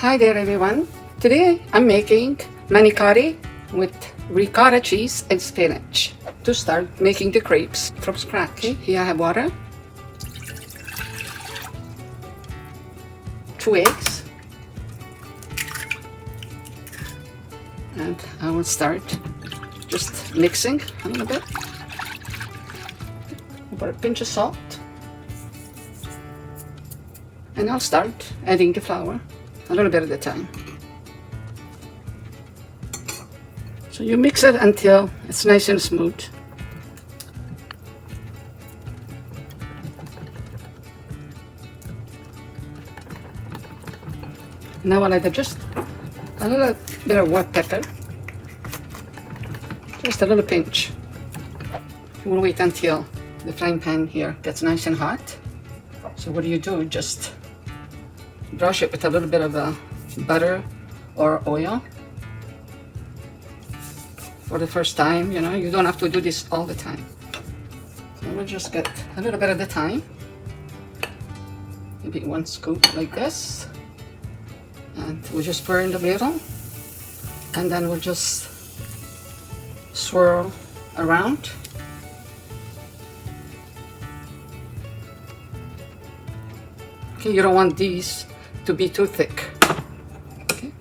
Hi there everyone. Today I'm making manicotti with ricotta cheese and spinach to start making the crepes from scratch. Okay, here I have water, 2 eggs, and I will start just mixing a little bit. Put a pinch of salt, and I'll start adding the flour a little bit at a time. So you mix it until it's nice and smooth. Now I'll add just a little bit of white pepper, just a little pinch. We'll wait until the frying pan here gets nice and hot. So what do? Just brush it with a little bit of butter or oil. For the first time, you don't have to do this all the time. So we'll just get a little bit at a time. Maybe 1 scoop like this. And we'll just pour in the middle. And then we'll just swirl around. Okay, you don't want these to be too thick. Okay.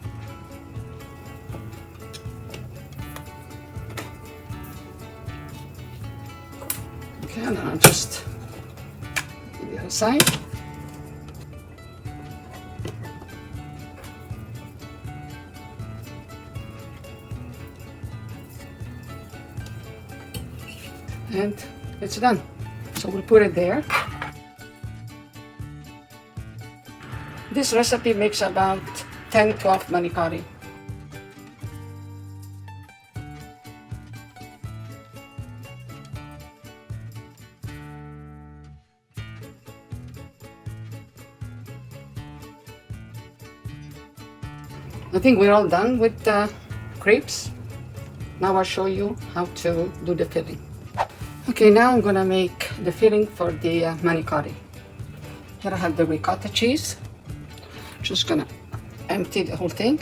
Okay, and then I'll just do the other side. And it's done. So we'll put it there. This recipe makes about 10-12 manicotti. I think we're all done with the crepes. Now I'll show you how to do the filling. Okay, now I'm gonna make the filling for the manicotti. Here I have the ricotta cheese. Just gonna empty the whole thing.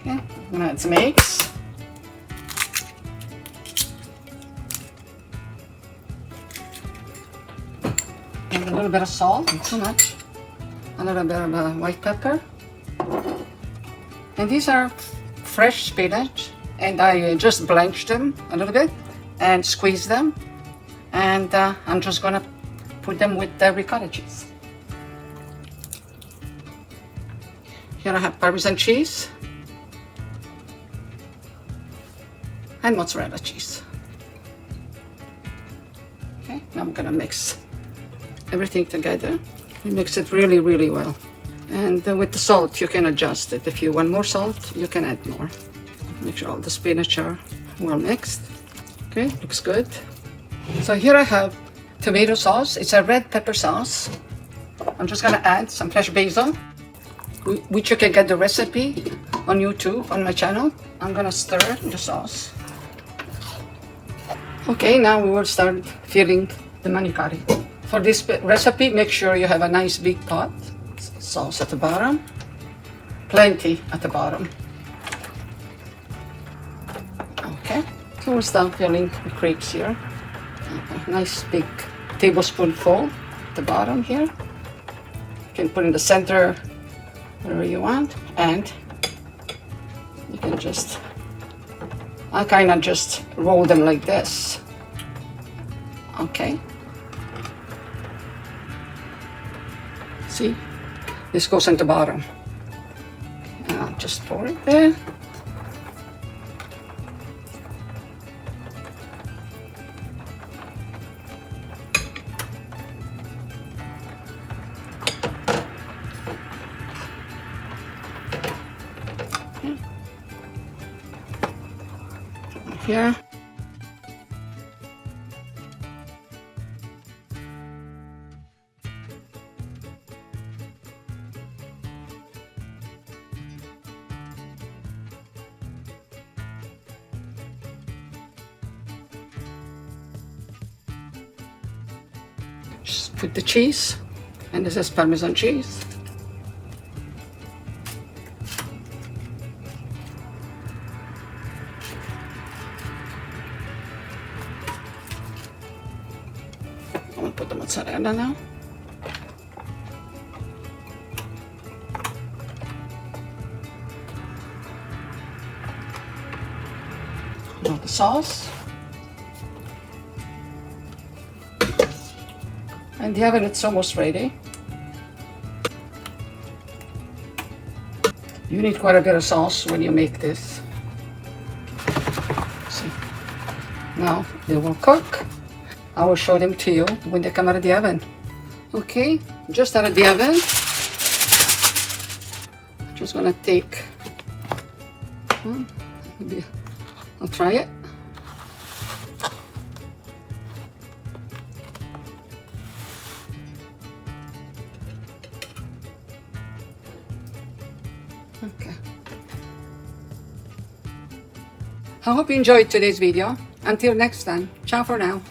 Okay, I'm gonna add some eggs. And a little bit of salt, not too much. A little bit of white pepper. And these are fresh spinach, and I just blanched them a little bit and squeezed them. And I'm just gonna put them with the ricotta cheese. Here I have parmesan cheese and mozzarella cheese. Okay, now I'm gonna mix everything together. You mix it really, really well. And with the salt, you can adjust it. If you want more salt, you can add more. Make sure all the spinach are well mixed. Okay, looks good. So here I have tomato sauce. It's a red pepper sauce. I'm just gonna add some fresh basil, which you can get the recipe on YouTube, on my channel. I'm gonna stir the sauce. Okay, now we will start filling the manicotti. For this recipe, make sure you have a nice big pot. Sauce at the bottom, plenty at the bottom. Okay, so we'll start filling the crepes here. A nice big tablespoonful at the bottom here. You can put in the center, wherever you want, and you can just, I kind of just roll them like this. Okay. See, this goes in the bottom. And I'll just pour it there. Here. Just put the cheese And this is Parmesan cheese. I'm gonna put the mozzarella now. Now the sauce. And the oven, it's almost ready. You need quite a bit of sauce when you make this. See. Now they will cook. I will show them to you when they come out of the oven. Okay, just out of the oven. Just gonna take, maybe I'll try it. Okay. I hope you enjoyed today's video. Until next time, ciao for now.